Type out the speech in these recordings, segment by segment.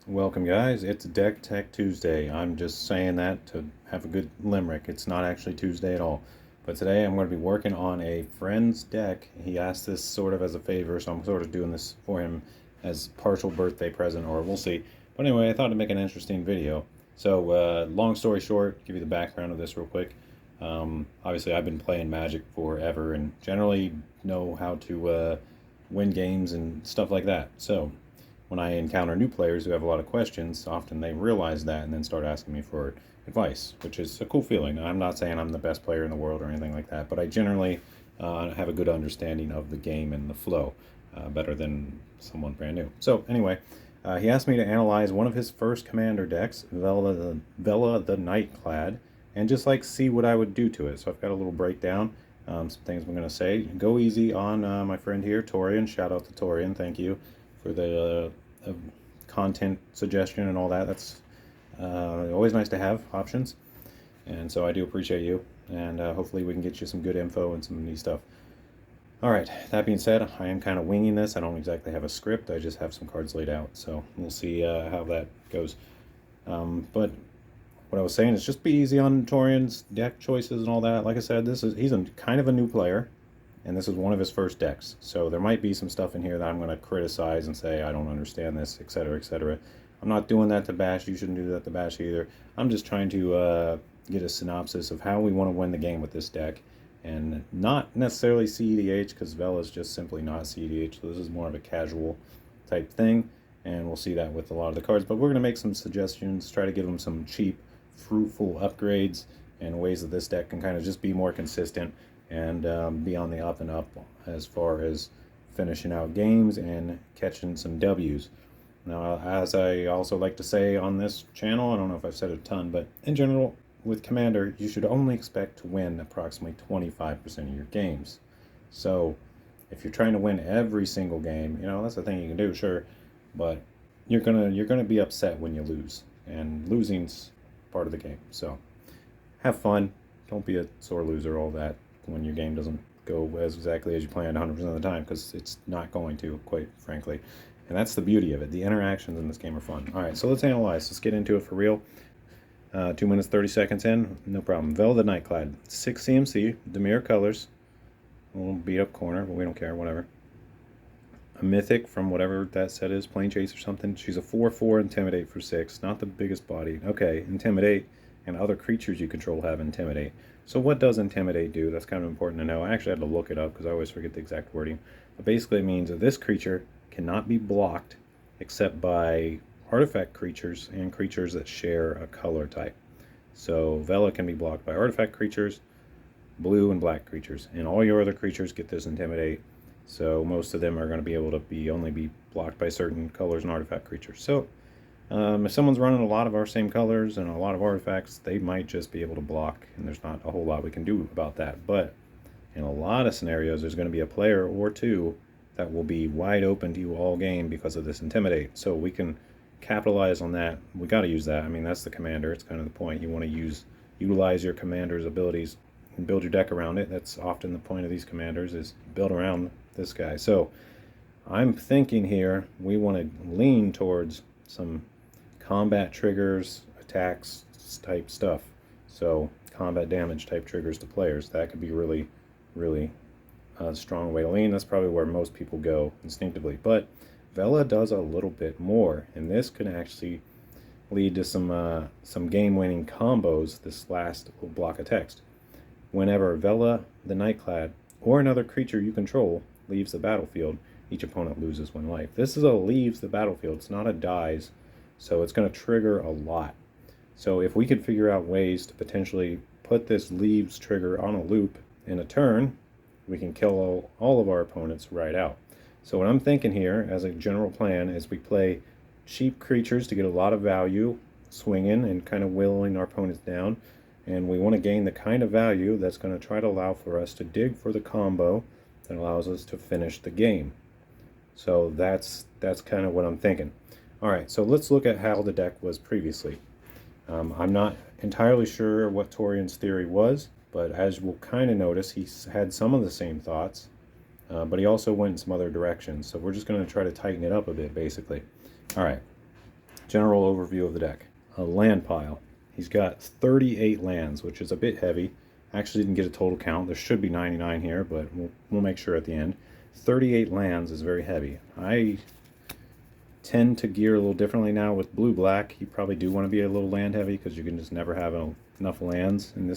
Welcome, guys. It's Deck Tech Tuesday. I'm just saying that to have a good limerick. It's not actually Tuesday at all. But today I'm going to be working on a friend's deck. He asked this sort of as a favor, so I'm sort of doing this for him as partial birthday present, or we'll see. But anyway, I thought it'd make an interesting video. So, long story short, give you the background of this real quick. Obviously, I've been playing Magic forever and generally know how to win games and stuff like that. So, when I encounter new players who have a lot of questions, often they realize that and then start asking me for advice, which is a cool feeling. I'm not saying I'm the best player in the world or anything like that, but I generally have a good understanding of the game and the flow, better than someone brand new. So anyway, he asked me to analyze one of his first commander decks, Vela the Night-Clad, and just like see what I would do to it. So I've got a little breakdown, some things I'm going to say. Go easy on my friend here, Torian. Shout out to Torian. Thank you for the content suggestion and all that. That's always nice to have options, and so I do appreciate you, and hopefully we can get you some good info and some neat stuff. Alright, that being said, I am kind of winging this. I don't exactly have a script, I just have some cards laid out, so we'll see how that goes. But what I was saying is just be easy on Torian's deck choices and all that. Like I said, he's kind of a new player, and this is one of his first decks. So there might be some stuff in here that I'm going to criticize and say, I don't understand this, etc., etc. I'm not doing that to bash. You shouldn't do that to bash either. I'm just trying to get a synopsis of how we want to win the game with this deck, and not necessarily CEDH, because Vela is just simply not CEDH. So this is more of a casual type thing, and we'll see that with a lot of the cards. But we're going to make some suggestions, try to give them some cheap, fruitful upgrades, and ways that this deck can kind of just be more consistent and be on the up and up as far as finishing out games and catching some W's. Now, as I also like to say on this channel, I don't know if I've said it a ton, but in general, with Commander, you should only expect to win approximately 25% of your games. So, if you're trying to win every single game, that's the thing you can do, sure, but you're gonna be upset when you lose, and losing's part of the game. So, have fun. Don't be a sore loser, all that, when your game doesn't go as exactly as you planned 100% of the time, because it's not going to, quite frankly. And that's the beauty of it. The interactions in this game are fun. All right, so let's analyze. Let's get into it for real. 2 minutes, 30 seconds in. No problem. Vela the Night-Clad. 6 CMC. Demir colors. A little beat up corner, but we don't care. Whatever. A mythic from whatever that set is. Plane Chase or something. She's a 4/4 Intimidate for 6. Not the biggest body. Okay, Intimidate. And other creatures you control have Intimidate. So what does Intimidate do? That's kind of important to know. I actually had to look it up because I always forget the exact wording. But basically it means that this creature cannot be blocked except by artifact creatures and creatures that share a color type. So Vela can be blocked by artifact creatures, blue and black creatures, and all your other creatures get this Intimidate. So most of them are going to be able to only be blocked by certain colors and artifact creatures. So if someone's running a lot of our same colors and a lot of artifacts, they might just be able to block, and there's not a whole lot we can do about that. But in a lot of scenarios, there's going to be a player or two that will be wide open to you all game because of this Intimidate. So we can capitalize on that. We got to use that. I mean, that's the commander. It's kind of the point. You want to utilize your commander's abilities and build your deck around it. That's often the point of these commanders, is build around this guy. So I'm thinking here we want to lean towards some combat triggers, attacks type stuff. So combat damage type triggers to players. That could be really, really a strong way to lean. That's probably where most people go instinctively. But Vela does a little bit more, and this can actually lead to some game-winning combos. This last little block of text. Whenever Vela the Night-Clad or another creature you control leaves the battlefield, each opponent loses 1 life. This is a leaves the battlefield. It's not a dies, so it's going to trigger a lot. So if we could figure out ways to potentially put this leaves trigger on a loop in a turn, we can kill all of our opponents right out. So what I'm thinking here as a general plan is we play cheap creatures to get a lot of value, swinging and kind of whittling our opponents down, and we want to gain the kind of value that's going to try to allow for us to dig for the combo that allows us to finish the game. So that's kind of what I'm thinking. Alright, so let's look at how the deck was previously. I'm not entirely sure what Torian's theory was, but as we'll kind of notice, he had some of the same thoughts, but he also went in some other directions. So we're just going to try to tighten it up a bit, basically. Alright, general overview of the deck. A land pile. He's got 38 lands, which is a bit heavy. I actually didn't get a total count. There should be 99 here, but we'll make sure at the end. 38 lands is very heavy. I tend to gear a little differently now with blue-black. You probably do want to be a little land heavy because you can just never have enough lands in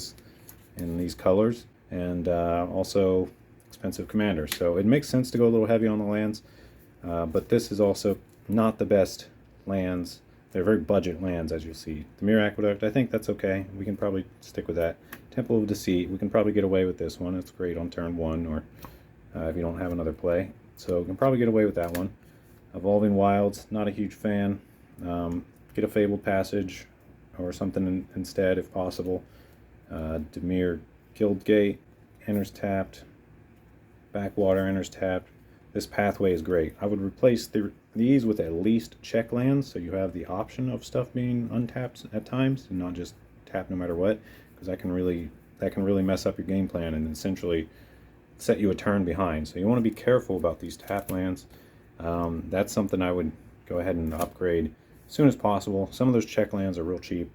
these colors, and also expensive commanders. So it makes sense to go a little heavy on the lands, but this is also not the best lands. They're very budget lands, as you'll see. The Mirror Aqueduct, I think that's okay. We can probably stick with that. Temple of Deceit, we can probably get away with this one. It's great on turn 1, or if you don't have another play. So we can probably get away with that one. Evolving Wilds, not a huge fan. Get a Fabled Passage or something instead if possible. Dimir Guildgate enters tapped. Backwater enters tapped. This pathway is great. I would replace these with at least check lands, so you have the option of stuff being untapped at times and not just tap no matter what, because that can really mess up your game plan and essentially set you a turn behind. So you want to be careful about these tap lands. That's something I would go ahead and upgrade as soon as possible. Some of those check lands are real cheap.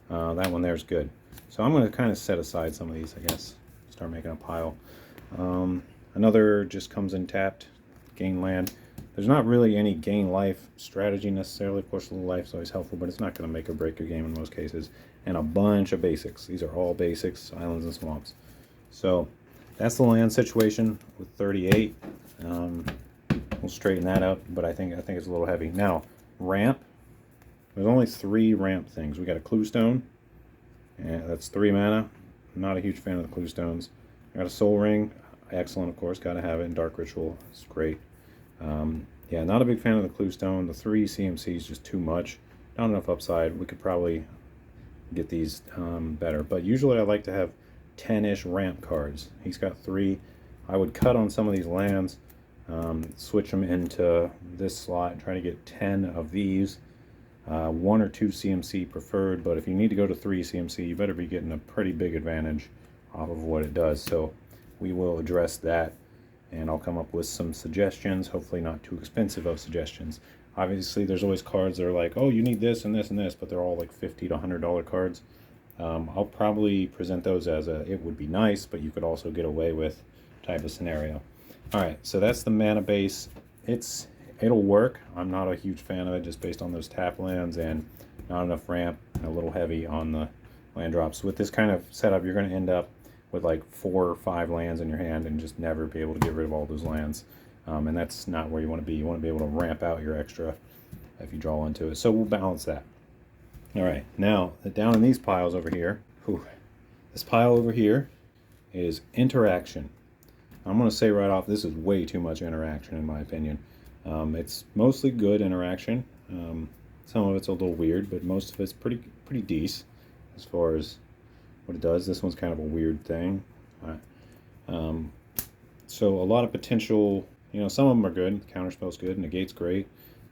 That one there is good. So I'm going to kind of set aside some of these, I guess. Start making a pile. Another just comes in tapped, gain land. There's not really any gain life strategy necessarily. Of course, a little life is always helpful, but it's not going to make or break your game in most cases. And a bunch of basics. These are all basics, islands and swamps. So that's the land situation with 38. We'll straighten that up, but I think it's a little heavy. Now, ramp. There's only 3 ramp things. We got a Clue Stone, and that's 3 mana. I'm not a huge fan of the Clue Stones. I got a Soul Ring. Excellent, of course, got to have it. And Dark Ritual, it's great. Yeah, not a big fan of the Clue Stone. The 3 CMC is just too much. Not enough upside. We could probably get these better. But usually I like to have 10-ish ramp cards. He's got 3. I would cut on some of these lands, switch them into this slot, try to get 10 of these. 1 or 2 CMC preferred, but if you need to go to 3 CMC, you better be getting a pretty big advantage off of what it does. So we will address that, and I'll come up with some suggestions, hopefully not too expensive of suggestions. Obviously, there's always cards that are like, oh, you need this and this and this, but they're all like $50 to $100 cards. I'll probably present those as it would be nice, but you could also get away with type of scenario. All right, so that's the mana base. It'll work. I'm not a huge fan of it just based on those tap lands and not enough ramp and a little heavy on the land drops. With this kind of setup, you're going to end up with like 4 or 5 lands in your hand and just never be able to get rid of all those lands. And that's not where you want to be. You want to be able to ramp out your extra if you draw into it. So we'll balance that. All right, now down in these piles over here, this pile over here is interaction. I'm going to say right off, this is way too much interaction in my opinion. It's mostly good interaction. Some of it's a little weird, but most of it's pretty decent as far as what it does. This one's kind of a weird thing. So a lot of potential, some of them are good. The counterspell's good, negate's great.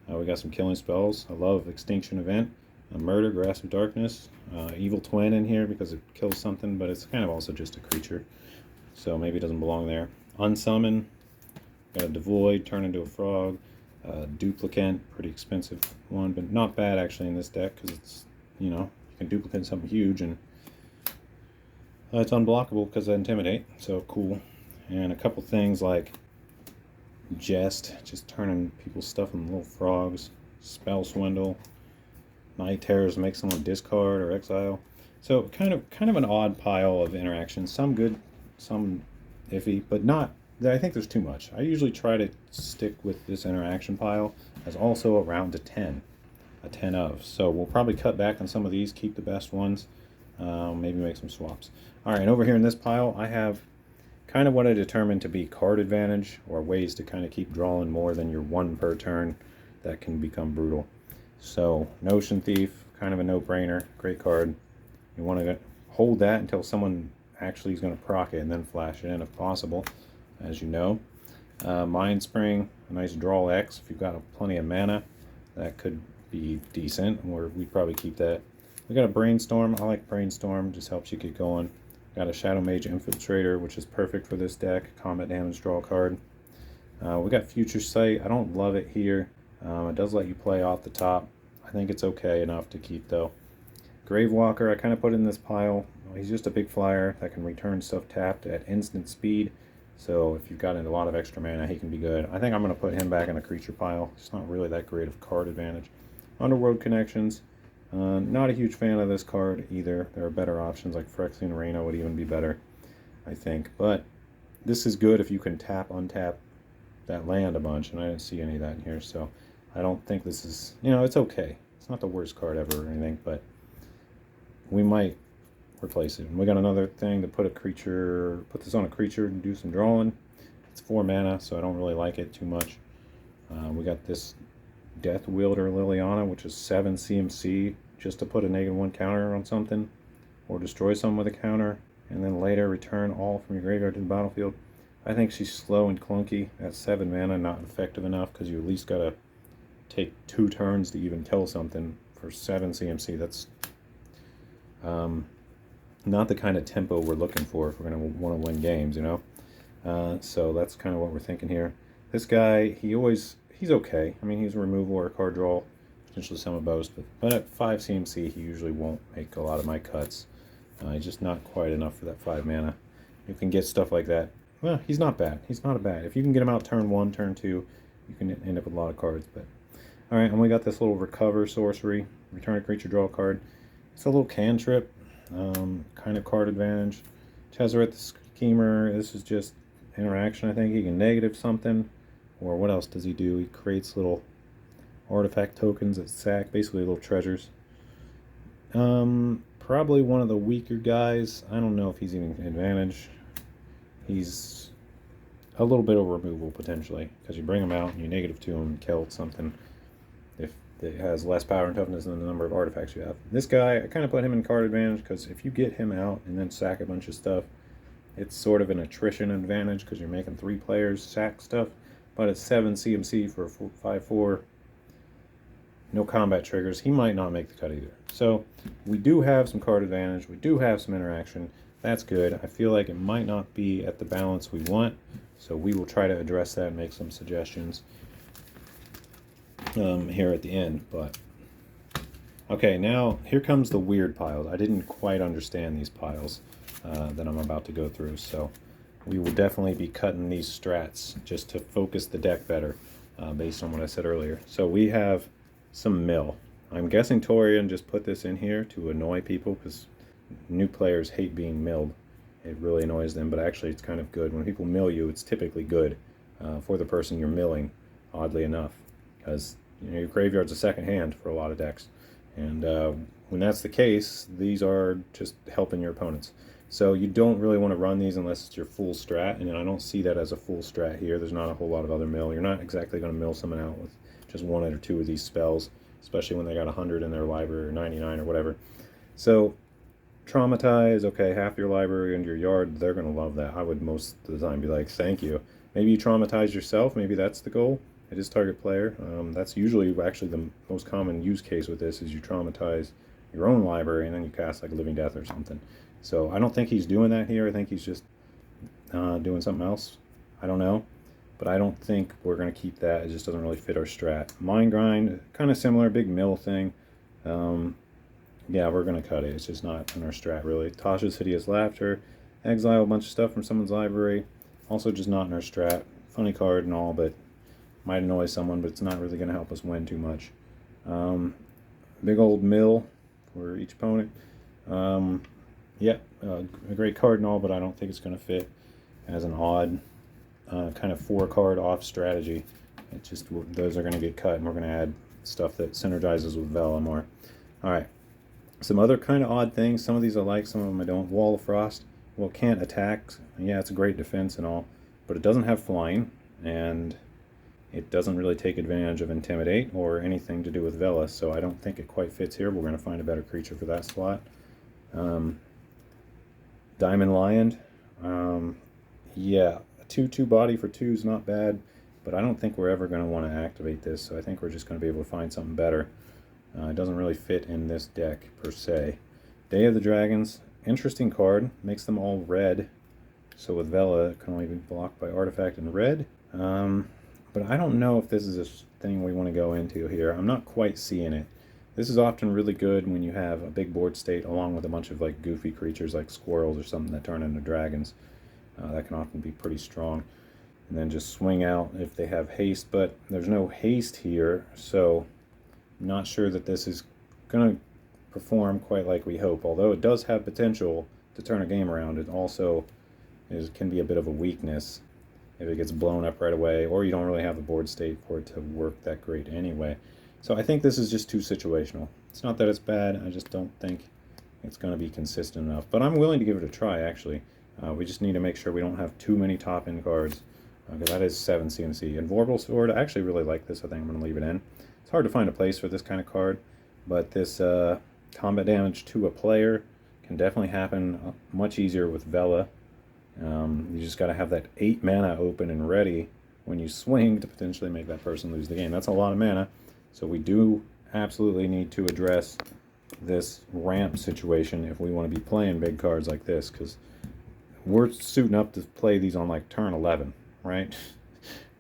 We got some killing spells. I love Extinction Event, Murder, Grasp of Darkness, Evil Twin in here because it kills something, but it's kind of also just a creature, so maybe it doesn't belong there. Unsummon, got a Devoid, turn into a frog, Duplicant, pretty expensive one, but not bad actually in this deck because it's, you can duplicate something huge and it's unblockable because of Intimidate, so cool. And a couple things like Jest, just turning people's stuff into little frogs, Spell Swindle, Night Terrors, make someone discard or exile. So kind of an odd pile of interactions, some good, some iffy, but not, I think there's too much. I usually try to stick with this interaction pile as also around a 10 of. So we'll probably cut back on some of these, keep the best ones, maybe make some swaps. All right, over here in this pile, I have kind of what I determined to be card advantage, or ways to kind of keep drawing more than your 1 per turn that can become brutal. So Notion Thief, kind of a no-brainer, great card. You want to hold that until someone actually is going to proc it and then flash it in if possible, as you know. Mind Spring, a nice draw X if you've got plenty of mana. That could be decent, or we'd probably keep that. We got a Brainstorm. I like Brainstorm, just helps you get going. Got a Shadow Mage Infiltrator, which is perfect for this deck. Combat damage draw card. We got Future Sight. I don't love it here. It does let you play off the top. I think it's okay enough to keep though. Gravewalker, I kind of put in this pile. He's just a big flyer that can return stuff tapped at instant speed. So if you've got a lot of extra mana, he can be good. I think I'm going to put him back in the creature pile. It's not really that great of card advantage. Underworld Connections. Not a huge fan of this card either. There are better options like Phyrexian Arena would even be better, I think. But this is good if you can tap, untap that land a bunch, and I didn't see any of that in here, so I don't think this is, it's okay. It's not the worst card ever or anything, but we might replace it. And we got another thing to put this on a creature and do some drawing. It's 4 mana, so I don't really like it too much. We got this Death Wielder Liliana, which is 7 CMC, just to put a -1 counter on something, or destroy something with a counter, and then later return all from your graveyard to the battlefield. I think she's slow and clunky at 7 mana, not effective enough, because you at least gotta take 2 turns to even kill something for 7 CMC. That's not the kind of tempo we're looking for if we're going to want to win games, so that's kind of what we're thinking here. This guy, he's okay. I mean, he's a removal or a card draw, potentially some of both, but at 5 CMC, he usually won't make a lot of my cuts. He's just not quite enough for that 5 mana. You can get stuff like that. Well, he's not bad. He's not bad. If you can get him out turn 1, turn 2, you can end up with a lot of cards. But all right, and we got this little Recover sorcery, return a creature, draw a card. It's a little cantrip, kind of card advantage. Tezzeret the Schemer, this is just interaction, I think. He can negative something, or what else does he do? He creates little artifact tokens that sack, basically little treasures. Probably one of the weaker guys. I don't know if he's even an advantage. He's a little bit of removal potentially, because you bring him out and you negative to him, kill something. If it has less power and toughness than the number of artifacts you have. This guy, I kind of put him in card advantage, because if you get him out and then sack a bunch of stuff, it's sort of an attrition advantage, because you're making 3 players sack stuff. But it's 7 CMC for a 5/4. No combat triggers. He might not make the cut either. So we do have some card advantage. We do have some interaction. That's good. I feel like it might not be at the balance we want, so we will try to address that and make some suggestions here at the end. But okay, now here comes the weird piles. I didn't quite understand these piles that I'm about to go through, so we will definitely be cutting these strats just to focus the deck better based on what I said earlier. So we have some mill. I'm guessing Torian just put this in here to annoy people, because new players hate being milled. It really annoys them, but actually it's kind of good. When people mill you, it's typically good for the person you're milling, oddly enough, because your graveyard's a second hand for a lot of decks. And when that's the case, these are just helping your opponents. So you don't really want to run these unless it's your full strat, and I don't see that as a full strat here. There's not a whole lot of other mill. You're not exactly going to mill someone out with just 1 or 2 of these spells, especially when they got 100 in their library or 99 or whatever. So Traumatize, okay, half your library and your yard, they're going to love that. I would most of the time be like, thank you. Maybe you traumatize yourself, maybe that's the goal. It is target player. That's usually actually the most common use case with this, is you traumatize your own library and then you cast like Living Death or something. So I don't think he's doing that here. I think he's just doing something else. I don't know. But I don't think we're going to keep that. It just doesn't really fit our strat. Mind Grind, kind of similar, big mill thing. Yeah, we're going to cut it. It's just not in our strat, really. Tasha's Hideous Laughter. Exile a bunch of stuff from someone's library. Also just not in our strat. Funny card and all, but might annoy someone, but it's not really going to help us win too much. Big old mill for each opponent. Yeah, a great card and all, but I don't think it's going to fit as an odd kind of 4-card off strategy. It just, those are going to get cut, and we're going to add stuff that synergizes with Vela more. All right. Some other kind of odd things. Some of these I like, some of them I don't. Wall of Frost. Well, it can't attack. Yeah, it's a great defense and all, but it doesn't have flying, and it doesn't really take advantage of Intimidate or anything to do with Vela, so I don't think it quite fits here. We're going to find a better creature for that slot. Diamond Lion. Yeah, a 2/2 body for 2 is not bad, but I don't think we're ever going to want to activate this, so I think we're just going to be able to find something better. It doesn't really fit in this deck per se. Day of the Dragons, interesting card, makes them all red. So with Vela, it can only be blocked by artifact in red. But I don't know if this is a thing we want to go into here. I'm not quite seeing it. This is often really good when you have a big board state along with a bunch of like goofy creatures like squirrels or something that turn into dragons. That can often be pretty strong. And then just swing out if they have haste, but there's no haste here, so I'm not sure that this is going to perform quite like we hope. Although it does have potential to turn a game around, it also can be a bit of a weakness if it gets blown up right away, or you don't really have the board state for it to work that great anyway. So I think this is just too situational. It's not that it's bad, I just don't think it's going to be consistent enough. But I'm willing to give it a try, actually. We just need to make sure we don't have too many top-end cards. Okay, that is 7 CMC. And Vorpal Sword, I actually really like this. I think I'm going to leave it in. It's hard to find a place for this kind of card, but this combat damage to a player can definitely happen much easier with Vela. You just got to have that 8 mana open and ready when you swing to potentially make that person lose the game. That's a lot of mana, so we do absolutely need to address this ramp situation if we want to be playing big cards like this, because we're suiting up to play these on like turn 11. Right?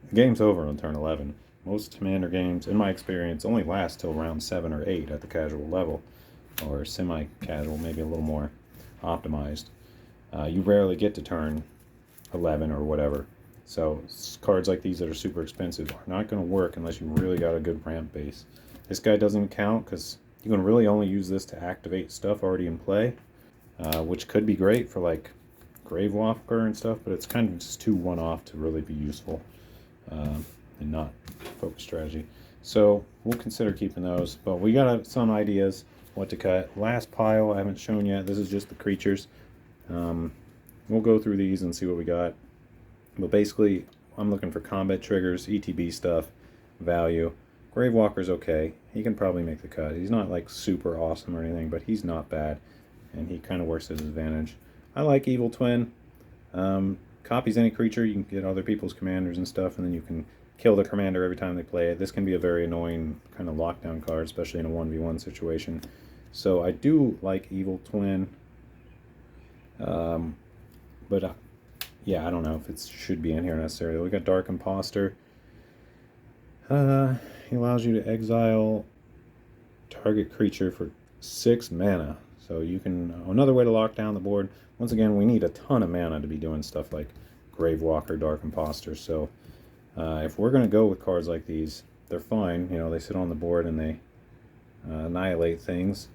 The game's over on turn 11. Most Commander games, in my experience, only last till round 7 or 8 at the casual level, or semi-casual, maybe a little more optimized. You rarely get to turn 11 or whatever. So cards like these that are super expensive are not going to work unless you really got a good ramp base. This guy doesn't count because you can really only use this to activate stuff already in play, which could be great for like Gravewalker and stuff, but it's kind of just too one-off to really be useful and not focus strategy. So we'll consider keeping those, but we got some ideas what to cut. Last pile I haven't shown yet. This is just the creatures. We'll go through these and see what we got. But basically, I'm looking for combat triggers, ETB stuff, value. Gravewalker's okay. He can probably make the cut. He's not like super awesome or anything, but he's not bad, and he kind of works at his advantage. I like Evil Twin. Copies any creature, you can get other people's commanders and stuff, and then you can kill the commander every time they play it. This can be a very annoying kind of lockdown card, especially in a 1v1 situation. So I do like Evil Twin. But yeah, I don't know if it should be in here necessarily. We got Dark Imposter. He allows you to exile target creature for 6 mana. So you can, another way to lock down the board. Once again, we need a ton of mana to be doing stuff like Gravewalker, Dark Imposter. So if we're going to go with cards like these, they're fine. You know, they sit on the board and they annihilate things.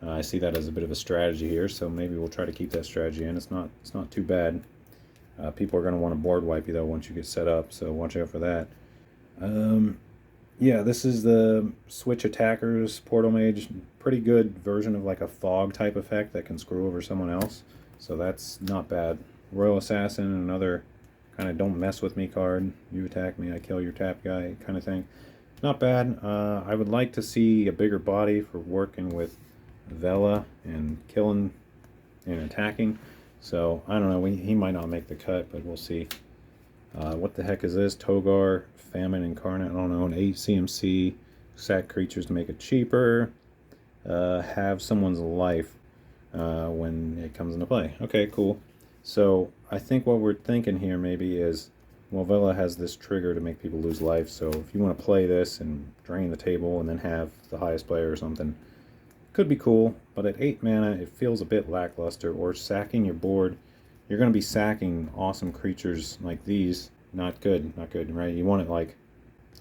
I see that as a bit of a strategy here, so maybe we'll try to keep that strategy in. It's not too bad. People are going to want to board wipe you though once you get set up, so watch out for that. Yeah, this is the Switch Attackers Portal Mage. Pretty good version of like a fog type effect that can screw over someone else. So that's not bad. Royal Assassin, another kind of don't mess with me card. You attack me, I kill your tap guy kind of thing. Not bad. I would like to see a bigger body for working with Vela and killing and attacking. So I don't know, he might not make the cut, but we'll see. What the heck is this? Togar, Famine Incarnate, I don't know, an 8 CMC, sack creatures to make it cheaper, have someone's life when it comes into play. Okay, cool. So I think what we're thinking here maybe is, well, Vela has this trigger to make people lose life, so if you want to play this and drain the table and then have the highest player or something, could be cool, but at 8 mana it feels a bit lackluster. Or sacking your board, you're going to be sacking awesome creatures like these. Not good, right? You want it like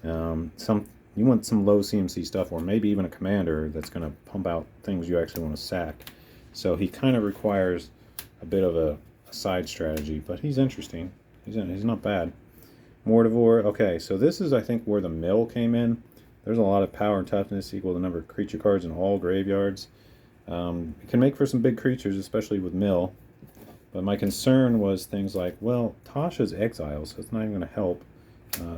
you want some low CMC stuff, or maybe even a commander that's going to pump out things you actually want to sack. So he kind of requires a bit of a side strategy, but he's interesting. He's not bad. Mortivore, okay, so this is I think where the mill came in. There's a lot of power and toughness equal to the number of creature cards in all graveyards. It can make for some big creatures, especially with mill. But my concern was things like, well, Tasha's exile, so it's not even going to help.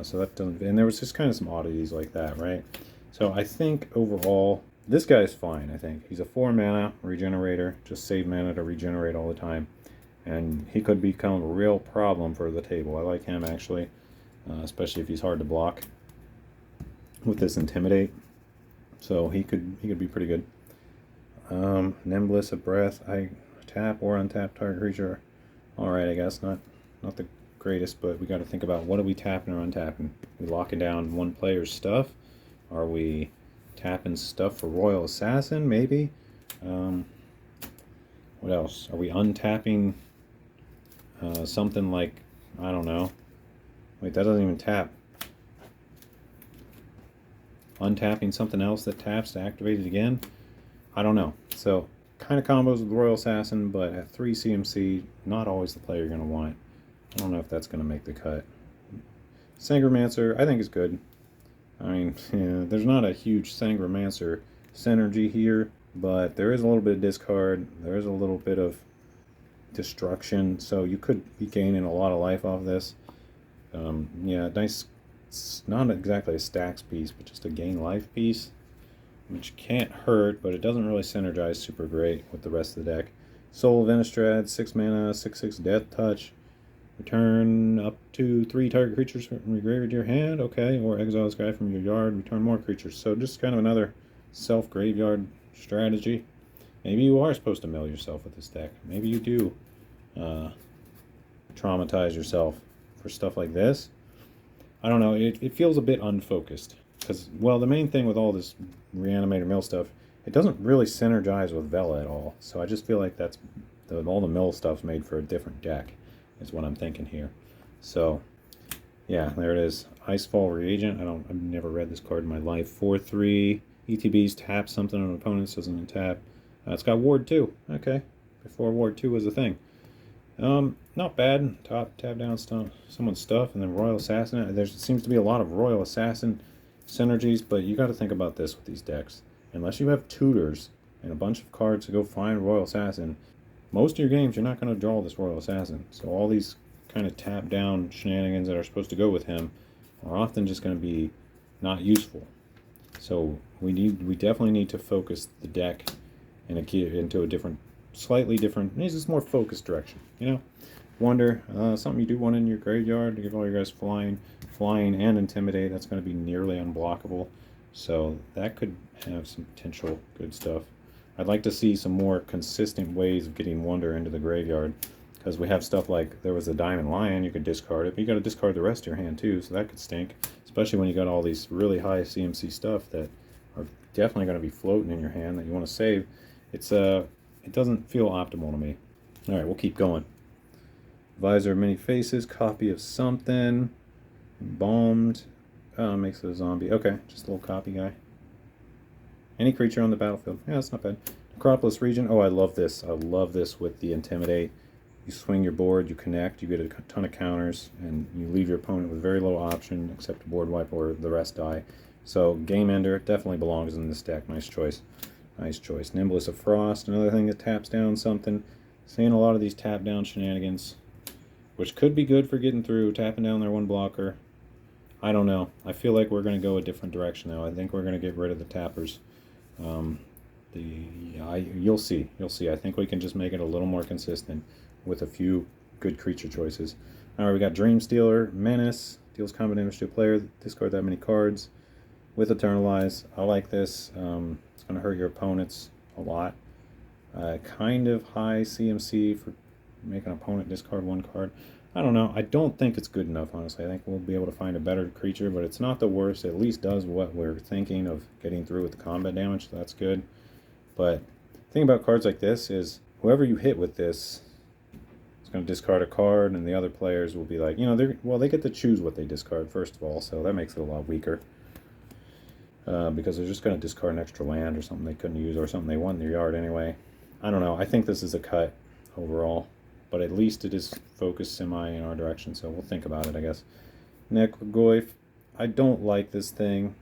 So that doesn't, and there was just kind of some oddities like that, right? So I think overall, this guy's fine, I think. He's a 4 mana regenerator, just save mana to regenerate all the time. And he could become a real problem for the table. I like him, actually, especially if he's hard to block with this Intimidate. So he could be pretty good. Nimbus of Breath, I tap or untap target creature. Alright, I guess, not the greatest, but we got to think about what are we tapping or untapping. We locking down one player's stuff? Are we tapping stuff for Royal Assassin, maybe. What else? Are we untapping something like, I don't know. Wait, that doesn't even tap. Untapping something else that taps to activate it again? I don't know. So, kind of combos with Royal Assassin, but at 3 CMC, not always the player you're going to want. I don't know if that's going to make the cut. Sangromancer, I think is good. I mean, yeah, there's not a huge Sangromancer synergy here, but there is a little bit of discard. There is a little bit of destruction, so you could be gaining a lot of life off this. Yeah, nice. It's not exactly a stacks piece, but just a gain life piece, which can't hurt, but it doesn't really synergize super great with the rest of the deck. Soul of Innistrad, 6 mana, 6/6 Death Touch. Return up to 3 target creatures from your graveyard to your hand, okay, or exile this guy from your yard, return more creatures. So just kind of another self-graveyard strategy. Maybe you are supposed to mill yourself with this deck. Maybe you do traumatize yourself for stuff like this. I don't know, it feels a bit unfocused. Because, well, the main thing with all this Reanimator mill stuff, it doesn't really synergize with Vela at all. So I just feel like that's all the mill stuff's made for a different deck, is what I'm thinking here. So, yeah, there it is. Icefall Reagent. I've never read this card in my life. 4/3. ETBs tap something on an opponent's, doesn't tap. It's got Ward 2. Okay. Before Ward 2 was a thing. Not bad. Tap down someone's stuff, and then Royal Assassin. There seems to be a lot of Royal Assassin synergies, but you got to think about this with these decks. Unless you have tutors and a bunch of cards to go find Royal Assassin, most of your games you're not going to draw this Royal Assassin. So all these kind of tap down shenanigans that are supposed to go with him are often just going to be not useful. So we definitely need to focus the deck into a different, slightly different, maybe just more focused direction. You know, Wonder, something you do want in your graveyard to give all your guys flying and intimidate. That's going to be nearly unblockable. So that could have some potential good stuff. I'd like to see some more consistent ways of getting Wonder into the graveyard, because we have stuff like, there was a Diamond Lion, you could discard it, but you got to discard the rest of your hand too, so that could stink, especially when you got all these really high CMC stuff that are definitely going to be floating in your hand that you want to save. It doesn't feel optimal to me. All right, we'll keep going. Visor of Many Faces, copy of something, embalmed, makes it a zombie. Okay, just a little copy guy. Any creature on the battlefield. Yeah, that's not bad. Necropolis Region. Oh, I love this. I love this with the Intimidate. You swing your board, you connect, you get a ton of counters, and you leave your opponent with very little option except a board wipe or the rest die. So, Game Ender definitely belongs in this deck. Nice choice. Nice choice. Nimbus of Frost, another thing that taps down something. Seeing a lot of these tap down shenanigans, which could be good for getting through, tapping down their one blocker. I don't know. I feel like we're going to go a different direction though. I think we're going to get rid of the tappers. You'll see. You'll see. I think we can just make it a little more consistent with a few good creature choices. All right, we got Dream Stealer, Menace, deals combat damage to a player, discard that many cards with Eternalize. I like this. It's going to hurt your opponents a lot. Kind of high CMC for making an opponent discard one card. I don't know. I don't think it's good enough, honestly. I think we'll be able to find a better creature, but it's not the worst. It at least does what we're thinking of getting through with the combat damage, so that's good. But the thing about cards like this is whoever you hit with this is going to discard a card, and the other players will be like, you know, they get to choose what they discard, first of all, so that makes it a lot weaker. Because they're just going to discard an extra land or something they couldn't use or something they want in their yard anyway. I don't know. I think this is a cut overall. But at least it is focused semi in our direction, so we'll think about it, I guess. Necrogoyf. I don't like this thing.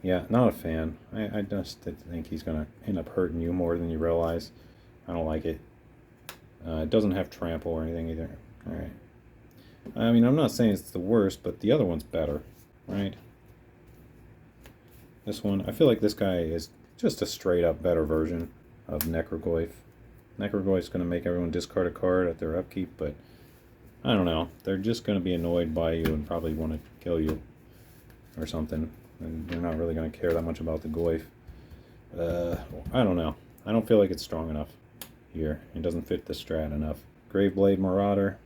Yeah, not a fan. I just think he's going to end up hurting you more than you realize. I don't like it. It doesn't have trample or anything either. Alright. I mean, I'm not saying it's the worst, but the other one's better, right? This one, I feel like this guy is just a straight up better version of Necrogoyf. Necrogoyf's going to make everyone discard a card at their upkeep, but I don't know. They're just going to be annoyed by you and probably want to kill you or something. And they're not really going to care that much about the Goyf. I don't know. I don't feel like it's strong enough here. It doesn't fit the strat enough. Graveblade Marauder.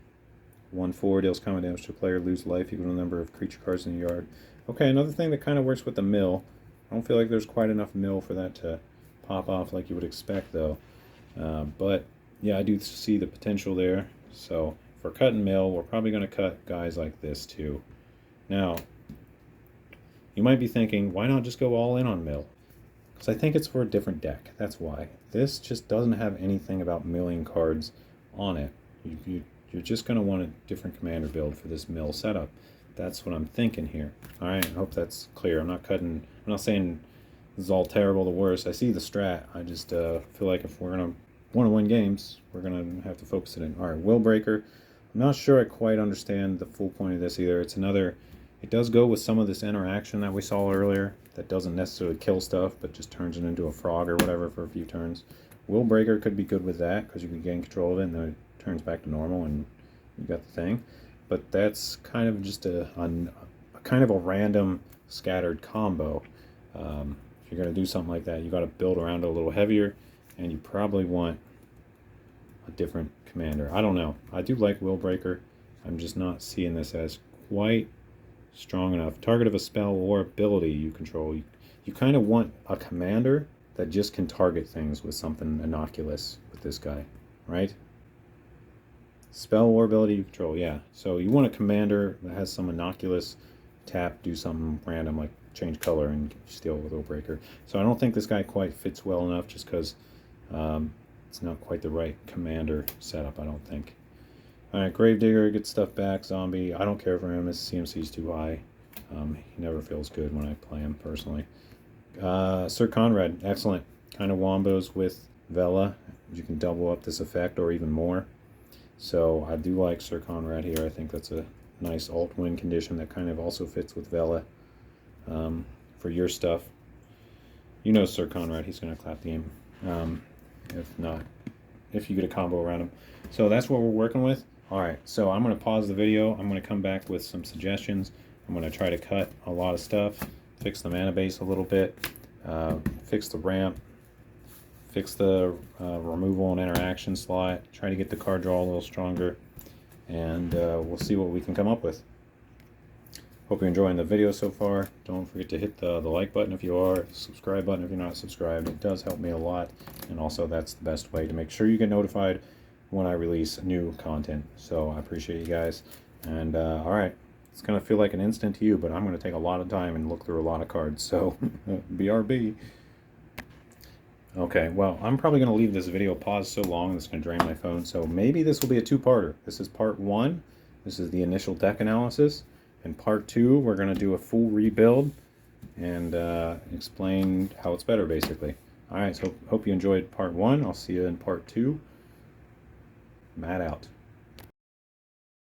1/4 deals combat damage to a player, lose life equal to the number of creature cards in the yard Okay, another thing that kind of works with the mill. I don't feel like there's quite enough mill for that to pop off like you would expect, though. But yeah, I do see the potential there. So for cut and mill, we're probably going to cut guys like this too. Now, you might be thinking, why not just go all in on mill? Because I think it's for a different deck. That's why. This just doesn't have anything about milling cards on it. You're just going to want a different commander build for this mill setup. That's what I'm thinking here. Alright, I hope that's clear. I'm not saying this is all terrible, the worst. I see the strat. I just feel like if we're going to want to win games, we're going to have to focus it in. Alright, Will Breaker. I'm not sure I quite understand the full point of this either. It does go with some of this interaction that we saw earlier that doesn't necessarily kill stuff, but just turns it into a frog or whatever for a few turns. Will Breaker could be good with that because you can gain control of it and then it turns back to normal and you got the thing. But that's kind of just a kind of a random scattered combo. If you're going to do something like that, you got to build around it a little heavier, and you probably want a different commander. I don't know. I do like Will Breaker. I'm just not seeing this as quite strong enough. Target of a spell or ability you control. You kind of want a commander that just can target things with something innocuous with this guy, right? Spell or ability you control, yeah. So you want a commander that has some innocuous tap, do something random like change color and steal with Will Breaker. So I don't think this guy quite fits well enough just because it's not quite the right commander setup, I don't think. Alright, Gravedigger, get stuff back. Zombie, I don't care for him. His CMC is too high. He never feels good when I play him, personally. Sir Conrad, excellent. Kind of wombos with Vela. You can double up this effect or even more. So I do like Sir Conrad here. I think that's a nice alt-win condition that kind of also fits with Vela for your stuff. You know Sir Conrad, he's going to clap the game. If you get a combo around him. So that's what we're working with. Alright, so I'm going to pause the video. I'm going to come back with some suggestions. I'm going to try to cut a lot of stuff, fix the mana base a little bit, fix the ramp, fix the removal and interaction slot, try to get the card draw a little stronger, and we'll see what we can come up with. Hope you're enjoying the video so far. Don't forget to hit the like button if you are, subscribe button if you're not subscribed. It does help me a lot, and also that's the best way to make sure you get notified when I release new content. So I appreciate you guys, and alright, it's going to feel like an instant to you, but I'm going to take a lot of time and look through a lot of cards, so BRB. Okay, well, I'm probably going to leave this video paused so long it's going to drain my phone, so maybe this will be a two-parter. This is part one. This is the initial deck analysis. In part two, we're going to do a full rebuild and explain how it's better, basically. Alright, so hope you enjoyed part one. I'll see you in part two. Matt out.